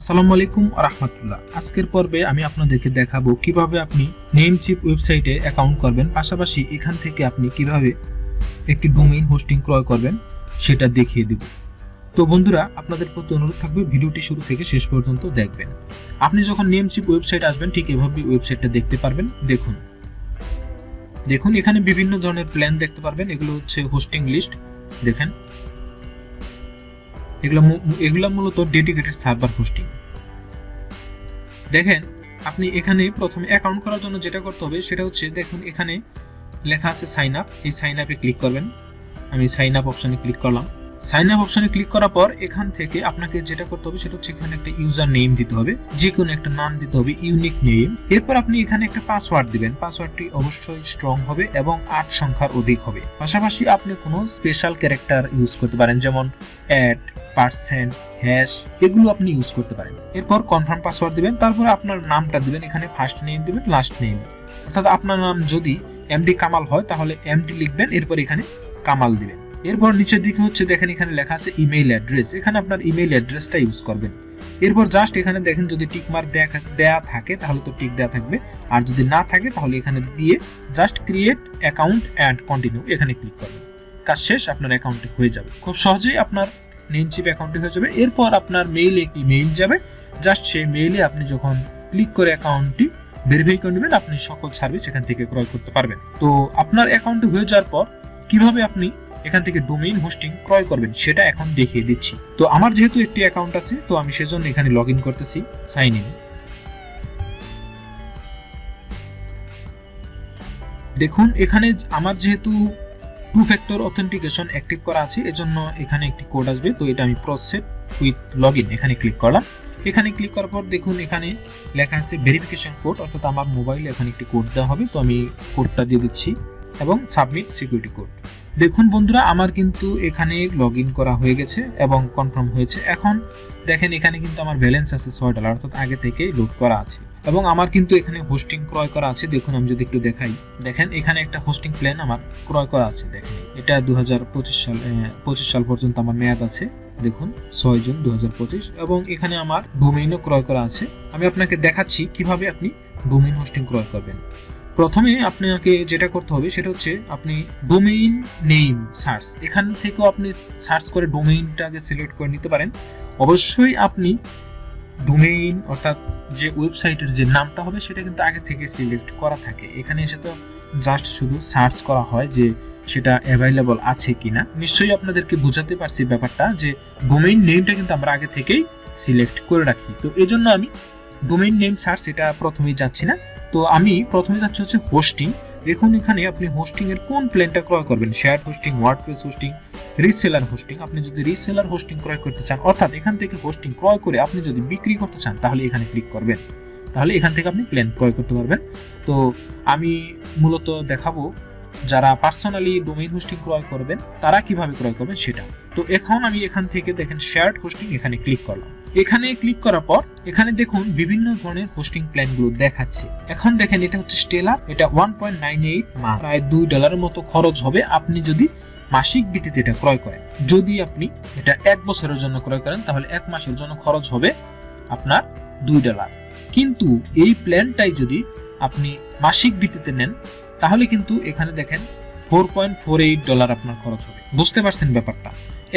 আসসালামু আলাইকুম ওয়া রাহমাতুল্লাহ। আজকের পর্বে আমি আপনাদেরকে দেখাবো কিভাবে আপনি নেমচিপ ওয়েবসাইটে অ্যাকাউন্ট করবেন, পাশাপাশি এখান থেকে আপনি কিভাবে একটি ডোমেইন হোস্টিং ক্রয় করবেন সেটা দেখিয়ে দেব। তো বন্ধুরা, আপনাদের প্রতি অনুরোধ থাকবে ভিডিওটি শুরু থেকে শেষ পর্যন্ত দেখবেন। আপনি যখন নেমচিপ ওয়েবসাইট আসবেন ঠিক এভাবে ওয়েবসাইটটা দেখতে পারবেন। দেখুন এখানে বিভিন্ন ধরনের প্ল্যান দেখতে পারবেন। এগুলো হচ্ছে হোস্টিং লিস্ট। দেখেন এগুলো মূলত ডেডিকেটেড সার্ভার হোস্টিং। দেখেন আপনি এখানে প্রথমে অ্যাকাউন্ট করার জন্য যেটা করতে হবে সেটা হচ্ছে, দেখুন এখানে লেখা আছে সাইন আপ। এই সাইন আপে ক্লিক করবেন। আমি সাইন আপ অপশনে ক্লিক করলাম। সাইন আপ অপশনে ক্লিক করার পর এখান থেকে আপনাকে যেটা করতে হবে সেটা হচ্ছে এখানে একটা ইউজার নেম দিতে হবে, যে কোনো একটা নাম দিতে হবে, ইউনিক নেম। এরপর আপনি এখানে একটা পাসওয়ার্ড দিবেন। পাসওয়ার্ডটি অবশ্যই স্ট্রং হবে এবং 8 সংখ্যার অধিক হবে। পাশাপাশি আপনি কোনো স্পেশাল ক্যারেক্টার ইউজ করতে পারেন, যেমন @, %, হ্যাশ, এগুলো আপনি ইউজ করতে পারেন। এরপর কনফার্ম পাসওয়ার্ড দিবেন। তারপরে আপনার নামটা দিবেন। এখানে ফার্স্ট নেম দিবেন, লাস্ট নেম। অর্থাৎ আপনার নাম যদি এমডি কামাল হয় তাহলে এমডি লিখবেন, এরপর এখানে কামাল দিবেন। এরপর নিচের দিকে হচ্ছে দেখেন এখানে লেখা আছে ইমেইল অ্যাড্রেস। এখানে আপনার ইমেইল অ্যাড্রেসটা ইউজ করবেন। এরপর জাস্ট এখানে দেখেন যদি টিক মার্ক দেয়া থাকে তাহলে তো টিক দেয়া থাকবে, আর যদি না থাকে তাহলে এখানে দিয়ে just create account and continue এখানে ক্লিক করবেন। কাজ শেষ, আপনার অ্যাকাউন্টটি হয়ে যাবে। খুব সহজেই আপনার নেমচিপ অ্যাকাউন্টটি হয়ে যাবে। এরপর আপনার মেইলে একটি মেইল যাবে। জাস্ট সেই মেইলে আপনি যখন ক্লিক করে অ্যাকাউন্টটি ভেরিফাই করে নেবেন, আপনি সকল সার্ভিস এখান থেকে ক্রয় করতে পারবেন। তো আপনার অ্যাকাউন্টটি হয়ে যাওয়ার পর কিভাবে আপনি এখান থেকে ডোমেইন হোস্টিং ক্রয় করবেন সেটা এখন দেখিয়ে দিচ্ছি। তো আমার যেহেতু একটি অ্যাকাউন্ট আছে, তো আমি সেজন্য এখানে লগ ইন করতেছি, সাইন ইন। দেখুন এখানে আমার যেহেতু 2 ফ্যাক্টর অথেন্টিকেশন অ্যাক্টিভ করা আছে, এজন্য এখানে একটি কোড আসবে। তো এটা আমি প্রসেস উইথ লগ ইন এখানে ক্লিক করলাম। এখানে ক্লিক করার পর দেখুন এখানে লেখা আছে ভেরিফিকেশন কোড, অর্থাৎ আমার মোবাইলে এখানে একটি কোড দেওয়া হবে। তো আমি কোডটা দিয়ে দিচ্ছি এবং সাবমিট সিকিউরিটি কোড। দেখুন বন্ধুরা, আমার কিন্তু এখানে লগ ইন করা হয়ে গেছে এবং কনফার্ম হয়েছে। এখন দেখেন এখানে কিন্তু আমার ব্যালেন্স আছে $6, অর্থাৎ আগে থেকে লোড করা আছে এবং আমার কিন্তু এখানে হোস্টিং ক্রয় করা আছে। দেখুন আমি যদি একটু দেখাই, দেখেন এখানে একটা হোস্টিং প্ল্যান আমার ক্রয় করা আছে। দেখেন এটা 2025 সাল পর্যন্ত আমার মেয়াদ আছে। দেখুন 6 জুন 2025, এবং এখানে আমার ডোমেইনও ক্রয় করা আছে। আমি আপনাকে দেখাচ্ছি কিভাবে আপনি ডোমেইন হোস্টিং ক্রয় করবেন। প্রথমে আপনাকে যেটা করতে হবে সেটা হচ্ছে আপনি ডোমেইন নেম সার্চ, এখান থেকেও আপনি সার্চ করে ডোমেইনটাকে সিলেক্ট করে নিতে পারেন। অবশ্যই আপনি ডোমেইন অর্থাৎ যে ওয়েবসাইটের যে নামটা হবে সেটা কিন্তু আগে থেকে সিলেক্ট করা থাকে। এখানে এসে তো জাস্ট শুধু সার্চ করা হয় যে সেটা অ্যাভেলেবল আছে কিনা। নিশ্চয়ই আপনাদেরকে বোঝাতে পারছি ব্যাপারটা, যে ডোমেইন নেমটা কিন্তু আমরা আগে থেকেই সিলেক্ট করে রাখি। তো এই জন্য আমি ডোমেইন নেম সার্চ এটা প্রথমেই যাচ্ছি না। তো আমি প্রথমে যাচ্ছি হচ্ছে হোস্টিং। দেখুন এখানে আপনি হোস্টিং এর কোন প্ল্যানটা ক্রয় করবেন, share hosting, WordPress hosting, reseller hosting. আপনি যদি রিসেলার হোস্টিং ক্রয় করতে চান, অর্থাৎ এখান থেকে হোস্টিং ক্রয় করে আপনি যদি বিক্রি করতে চান, তাহলে এখানে ক্লিক করবেন। তাহলে এখান থেকে আপনি প্ল্যান ক্রয় করতে পারবেন। তো আমি মূলত দেখাবো যারা পার্সোনালি ডোমেইন হোস্টিং ক্রয় করবেন তারা কিভাবে ক্রয় করবেন সেটা। তো এখন আমি এখান থেকে দেখেন শেয়ার্ড হোস্টিং এখানে ক্লিক করলাম। এখানে ক্লিক করার পর এখানে দেখুন বিভিন্ন ধরনের হোস্টিং প্ল্যানগুলো দেখাচ্ছে। এখন দেখেন এটা হচ্ছে স্টেলার, এটা 1.98 মাস, প্রায় $2 মতো খরচ হবে আপনি যদি মাসিক ভিত্তিতে এটা ক্রয় করেন। যদি আপনি এটা 1 বছরের জন্য ক্রয় করেন তাহলে 1 মাসের জন্য খরচ হবে আপনার $2। কিন্তু এই প্ল্যানটাই যদি আপনি মাসিক ভিত্তিতে নেন তাহলে কিন্তু এখানে দেখেন $4.48 আপনার খরচ হবে। বুঝতে পারছেন ব্যাপারটা?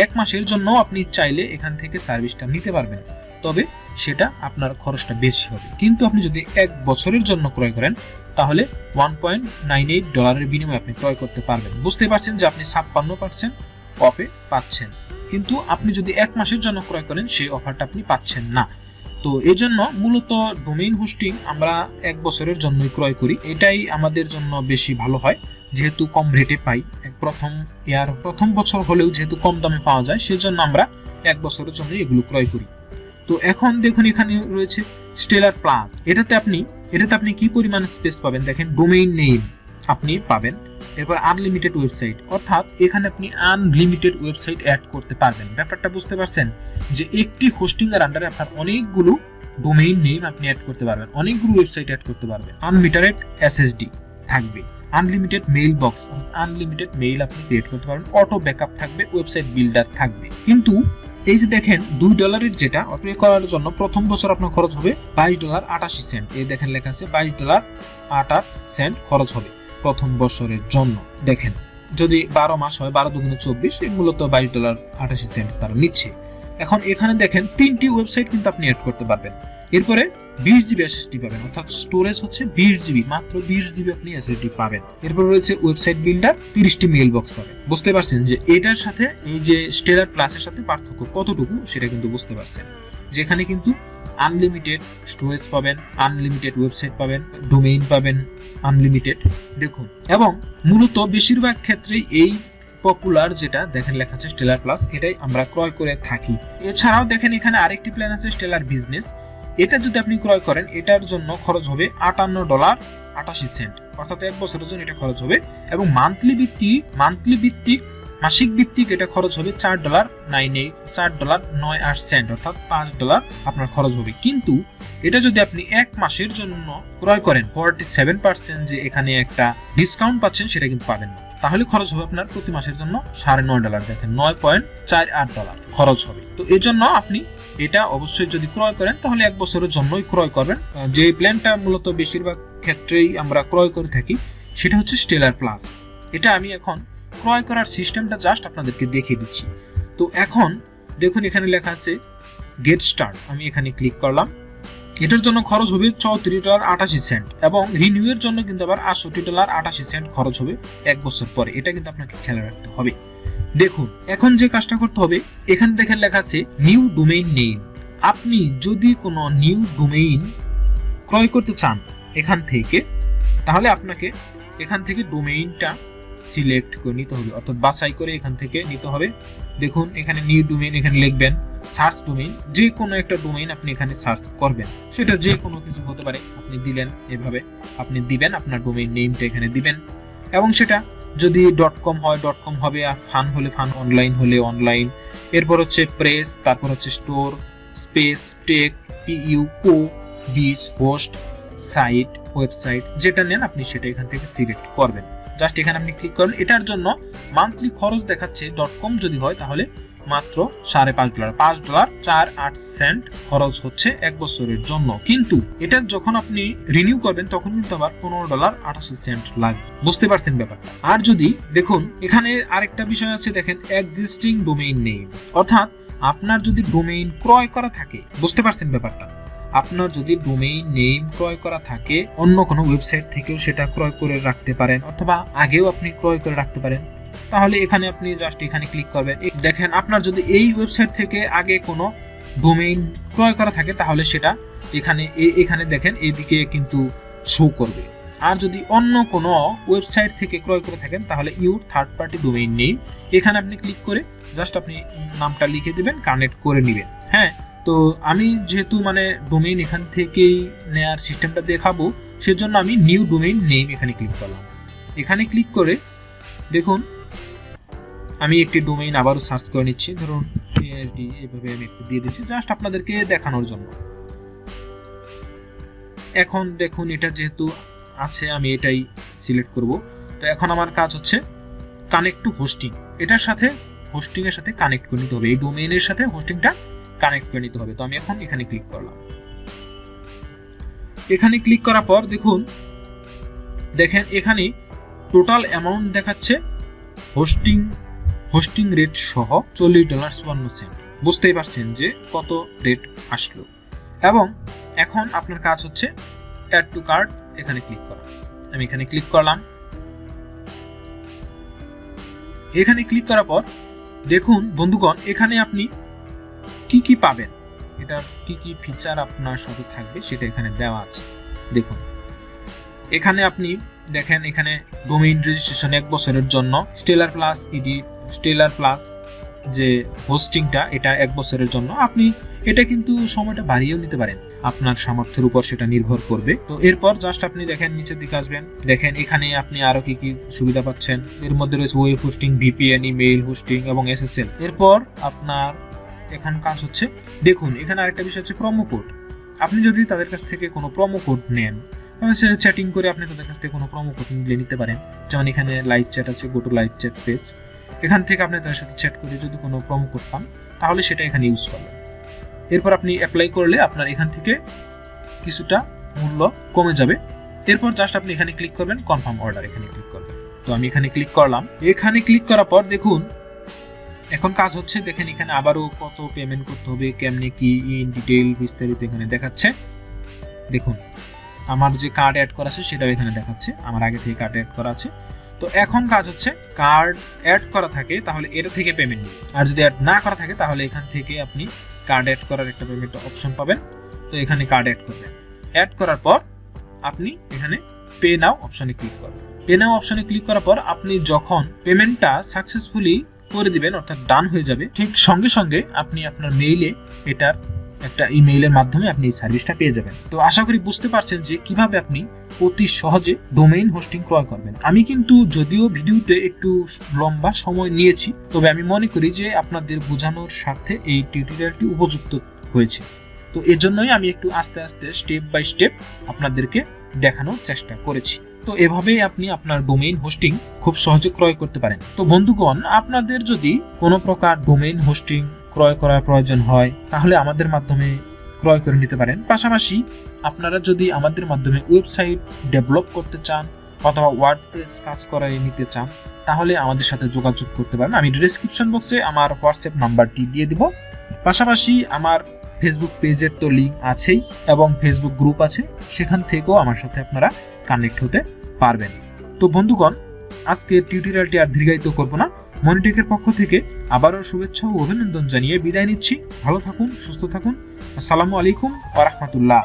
1 মাসের জন্য আপনি চাইলে এখান থেকে সার্ভিসটা নিতে পারবেন, তবে সেটা আপনার খরচটা বেশি হবে। কিন্তু আপনি যদি 1 বছরের জন্য ক্রয় করেন তাহলে $1.98 এর বিনিময়ে আপনি ক্রয় করতে পারবেন। বুঝতে পারছেন যে আপনি 56% অফে পাচ্ছেন। কিন্তু আপনি যদি 1 মাসের জন্য ক্রয় করেন সেই অফারটা আপনি পাচ্ছেন না। তো এই জন্য মূলত ডোমেইন হোস্টিং আমরা 1 বছরের জন্যই ক্রয় করি। এটাই আমাদের জন্য বেশি ভালো হয়, যেহেতু কম রেটে পাই। প্রথম বছর হলেও যেহেতু কম দামে পাওয়া যায়, সেজন্য আমরা 1 বছরের জন্য এগুলো ক্রয় করি। তো এখন দেখুন এখানে রয়েছে স্টেলার প্লাস। এটাতে আপনি কি পরিমাণ স্পেস পাবেন দেখেন, ডোমেইন নেম আপনি পাবেন, এরপর আনলিমিটেড ওয়েবসাইট, অর্থাৎ এখানে আপনি আনলিমিটেড ওয়েবসাইট অ্যাড করতে পারবেন। ব্যাপারটা বুঝতে পারছেন যে একটি হোস্টিং এর আন্ডারে আপনার অনেকগুলো ডোমেইন নেম আপনি অ্যাড করতে পারবেন, অনেকগুলো ওয়েবসাইট অ্যাড করতে পারবেন। আনলিমিটেড এসএসডি থাকবে, unlimited mail box, unlimited mail আপনি ক্রিয়েট করতে পারবেন, অটো ব্যাকআপ থাকবে, ওয়েবসাইট বিল্ডার থাকবে। কিন্তু এই যে দেখেন $2 যেটা অপে করার জন্য প্রথম বছর আপনার খরচ হবে $22.88। এই দেখেন লেখা আছে $22.88 খরচ হবে প্রথম বছরের জন্য। দেখেন যদি 12 মাস হয় 12 দুগুণে 24, এই মূলত $22.88 তারা নিচ্ছে। এখন এখানে দেখেন 3টি ওয়েবসাইট কিন্তু আপনি এড করতে পারবেন। এরপরে 20 জিবি এসএসডি পাবেন, অর্থাৎ স্টোরেজ হচ্ছে 20 জিবি, মাত্র 20 জিবি আপনি এসএসডি পাবেন। এরপর রয়েছে ওয়েবসাইট বিল্ডার, 30টি মেইল বক্স পাবেন। বুঝতে পারছেন যে এটার সাথে এই যে স্টেলার প্লাসের সাথে পার্থক্য কতটুকু সেটা কিন্তু বুঝতে পারছেন। যেখানে কিন্তু আনলিমিটেড স্টোরেজ পাবেন, আনলিমিটেড ওয়েবসাইট পাবেন, ডোমেইন পাবেন আনলিমিটেড। দেখুন, এবং মূলত বেশিরভাগ ক্ষেত্রেই এই পপুলার যেটা দেখেন লেখা আছে স্টেলার প্লাস, এটাই আমরা ক্রয় করে থাকি। এছাড়াও দেখেন এখানে আরেকটি প্ল্যান আছে স্টেলার বিজনেস। এটা যদি আপনি ক্রয় করেন এটার জন্য খরচ হবে $58.88, অর্থাৎ 1 বছরের জন্য এটা খরচ হবে। এবং মান্থলি ভিত্তিক মাসিক ভিত্তিক এটা খরচ হবে $4.98, অর্থাৎ $5 আপনার খরচ হবে। কিন্তু এটা যদি আপনি 1 মাসের জন্য ক্রয় করেন 47% যে এখানে একটা ডিসকাউন্ট পাচ্ছেন সেটা কিন্তু পাবেন না। তাহলে খরচ হবে আপনার প্রতি মাসের জন্য $9.5, দেখেন $9.48 খরচ হবে। তো এই জন্য আপনি এটা অবশ্যই যদি ক্রয় করেন তাহলে 1 বছরের জন্যই ক্রয় করবেন। যে প্ল্যানটা মূলত বেশিরভাগ ক্ষেত্রেই আমরা ক্রয় করে থাকি সেটা হচ্ছে স্টেলার প্লাস। এটা আমি এখন ক্রয় করার সিস্টেমটা জাস্ট আপনাদেরকে দেখিয়ে দিচ্ছি। তো এখন দেখুন এখানে লেখা আছে গেট স্টার্ট, আমি এখানে ক্লিক করলাম। এটার জন্য খরচ হবে $34.88 এবং রিনিউয়ের জন্য কিন্তু আবার $68.88 খরচ হবে 1 বছর পরে। এটা কিন্তু আপনাকে খেয়াল রাখতে হবে। দেখুন এখন যে কাজটা করতে হবে, এখানে দেখেন লেখা আছে নিউ ডোমেইন নেম। আপনি যদি কোনো নিউ ডোমেইন ক্রয় করতে চান এখান থেকে, তাহলে আপনাকে এখান থেকে ডোমেইনটা সিলেক্ট করে নিতে হবে, অর্থাৎ বাছাই করে এখান থেকে নিতে হবে। দেখুন এখানে নিউ ডোমেইন, এখানে লিখবেন সার্চ ডোমেইন, যে কোনো একটা ডোমেইন আপনি এখানে সার্চ করবেন, সেটা যে কোনো কিছু হতে পারে। আপনি দিলেন, এভাবে আপনি দিবেন আপনার ডোমেইন নেমটা এখানে দিবেন, এবং সেটা যদি .com হয় .com হবে, আর ফান হলে ফান, অনলাইন হলে অনলাইন। এরপর হচ্ছে প্রেস, তারপর হচ্ছে স্টোর, স্পেস, টেক, পিইউ, কো, বিজ, হোস্ট, সাইট, ওয়েবসাইট, যেটা নেন আপনি সেটা এখান থেকে সিলেক্ট করবেন। জাস্ট এখানে আপনি ক্লিক করুন। এটার জন্য মান্থলি খরচ দেখাচ্ছে .com যদি হয় তাহলে মাত্র $5.48 খরচ হচ্ছে 1 বছরের জন্য। কিন্তু এটা যখন আপনি রিনিউ করবেন তখন কিন্তু আবার $15.88 লাগবে। বুঝতে পারছেন ব্যাপারটা? আর যদি দেখুন এখানে আরেকটা বিষয় আছে, দেখেন এক্সিস্টিং ডোমেইন নেম, অর্থাৎ আপনার যদি ডোমেইন ক্রয় করা থাকে, বুঝতে পারছেন ব্যাপারটা, আপনার যদি ডোমেইন নেম ক্রয় করা থাকে অন্য কোনো ওয়েবসাইট থেকেও সেটা ক্রয় করে রাখতে পারেন, অথবা আগেও আপনি ক্রয় করে রাখতে পারেন। তাহলে এখানে আপনি জাস্ট এখানে ক্লিক করবেন। দেখেন আপনার যদি এই ওয়েবসাইট থেকে আগে কোনো ডোমেইন ক্রয় করা থাকে তাহলে সেটা এখানে দেখেন এদিকে কিন্তু শো করবে। আর যদি অন্য কোনো ওয়েবসাইট থেকে ক্রয় করে থাকেন তাহলে your third party domain name, এখানে আপনি ক্লিক করে জাস্ট আপনি নামটা লিখে দিবেন, কানেক্ট করে নেবেন। হ্যাঁ, তো আমি যেহেতু ডোমেইন এখান থেকেই নেয়ার সিস্টেমটা দেখাবো, সেজন্য আমি নিউ ডোমেইন নেম এখানে ক্লিক করলাম। এখানে ক্লিক করে দেখুন আমি একটি ডোমেইন আবারও সার্চ করে নিচ্ছি, ধরুন PhD, এভাবে আমি একটু দিয়ে দিচ্ছি জাস্ট আপনাদেরকে দেখানোর জন্য। এখন দেখুন এটা যেহেতু আছে আমি এটাই সিলেক্ট করব। তো এখন আমার কাজ হচ্ছে কানেক্ট টু হোস্টিং, এটার সাথে হোস্টিং এর সাথে কানেক্ট করে নিতে হবে, এই ডোমেইনের সাথে হোস্টিংটা কানেক্ট করে নিতে হবে। তো আমি এখন এখানে ক্লিক করলাম। এখানে ক্লিক করার পর দেখেন এখানে টোটাল অ্যামাউন্ট দেখাচ্ছে হোস্টিং রেট সহ $40.54। বুঝতেই পারছেন যে কত রেট আসলো। এবং এখন আপনার কাজ হচ্ছে অ্যাড টু কার্ট, এখানে ক্লিক করা। আমি এখানে ক্লিক করলাম। এখানে ক্লিক করার পর দেখুন বন্ধুগণ এখানে আপনি কি পাবেন, এটা কি ফিচার আপনার সাথে থাকবে সেটা এখানে দেওয়া আছে। দেখুন এখানে আপনি দেখেন এখানে ডোমেইন রেজিস্ট্রেশন 1 বছরের জন্য, স্টেলার প্লাস যে হোস্টিংটা এটা 1 বছরের জন্য। আপনি এটা কিন্তু সময়টা বাড়িয়েও নিতে পারেন, আপনার সামর্থ্যের উপর সেটা নির্ভর করবে। তো এরপর জাস্ট আপনি দেখেন নিচের দিকে আসবেন, দেখেন এখানে আপনি আরো কি সুবিধা পাচ্ছেন। এর মধ্যে রয়েছে web hosting, VPN, email hosting এবং SSL। এরপর আপনার এখানে কাজ হচ্ছে, দেখুন এখানে আরেকটা বিষয় হচ্ছে প্রোমো কোড। আপনি যদি তাদের কাছ থেকে কোনো প্রোমো কোড নেন, চ্যাটিং করে আপনি তাদের কাছ থেকে কোনো প্রোমো কোড নিতে পারেন। যেমন এখানে লাইভ চ্যাট আছে, go to live chat page, এখান থেকে আপনি তাদের সাথে চ্যাট করে যদি কোনো প্রোমো কোড পান তাহলে সেটা এখানে ইউজ করবেন। এরপর আপনি অ্যাপ্লাই করলে আপনার এখান থেকে কিছুটা মূল্য কমে যাবে। এরপর জাস্ট আপনি এখানে ক্লিক করবেন, কনফার্ম অর্ডার এখানে ক্লিক করবেন। তো আমি এখানে ক্লিক করলাম। এখানে ক্লিক করার পর দেখুন এখন কাজ হচ্ছে। দেখেন এখানে আবারও কত পেমেন্ট করতে হবে, কেমনে কি ইন ডিটেইল বিস্তারিত এখানে দেখাচ্ছে। দেখুন আমার যে কার্ড অ্যাড করা আছে সেটাও এখানে দেখাচ্ছে, আমার আগে থেকে কার্ড অ্যাড করা আছে। তো এখন কাজ হচ্ছে, কার্ড অ্যাড করা থাকে তাহলে এটা থেকে পেমেন্ট নেবে, আর যদি অ্যাড না করা থাকে তাহলে এখান থেকে আপনি কার্ড অ্যাড করার একটা পেমেন্ট অপশন পাবেন। তো এখানে কার্ড অ্যাড করবেন। অ্যাড করার পর আপনি এখানে পে নাও অপশনে ক্লিক করবেন। পে নাও অপশনে ক্লিক করার পর আপনি যখন পেমেন্টটা সাকসেসফুলি করে দিবেন, অর্থাৎ ডান হয়ে যাবে, ঠিক সঙ্গে সঙ্গে আপনি আপনার মেইলে এটার একটা ইমেইলের মাধ্যমে আপনি এই সার্ভিসটা পেয়ে যাবেন। তো আশা করি বুঝতে পারছেন যে কিভাবে আপনি অতি সহজে ডোমেইন হোস্টিং ক্রয় করবেন। আমি কিন্তু যদিও ভিডিওতে একটু লম্বা সময় নিয়েছি, তবে আমি মনে করি যে আপনাদের বোঝানোর স্বার্থে এই টিউটোরিয়ালটি উপযুক্ত হয়েছে। তো এজন্যই আমি একটু আস্তে আস্তে স্টেপ বাই স্টেপ আপনাদেরকে দেখানোর চেষ্টা করেছি। তো এভাবেই আপনি আপনার ডোমেইন হোস্টিং খুব সহজে ক্রয় করতে পারেন। তো বন্ধুগণ, আপনাদের যদি কোনো প্রকার ডোমেইন হোস্টিং ক্রয় করার প্রয়োজন হয় তাহলে আমাদের মাধ্যমে ক্রয় করে নিতে পারেন। পাশাপাশি আপনারা যদি আমাদের মাধ্যমে ওয়েবসাইট ডেভেলপ করতে চান অথবা ওয়ার্ডপ্রেস কাজ করায় নিতে চান তাহলে আমাদের সাথে যোগাযোগ করতে পারেন। আমি ডেসক্রিপশন বক্সে আমার হোয়াটসঅ্যাপ নাম্বারটি দিয়ে দিব। পাশাপাশি আমার ফেসবুক পেজের তো লিঙ্ক আছেই এবং ফেসবুক গ্রুপ আছে, সেখান থেকেও আমার সাথে আপনারা কানেক্ট হতে পারবেন। তো বন্ধুগণ, আজকে টিউটোরিয়ালটি আর দীর্ঘায়িত করব না। মনিটেকের পক্ষ থেকে আবারও শুভেচ্ছা ও অভিনন্দন জানিয়ে বিদায় নিচ্ছি। ভালো থাকুন, সুস্থ থাকুন। আসসালামু আলাইকুম ওয়া রাহমাতুল্লাহ।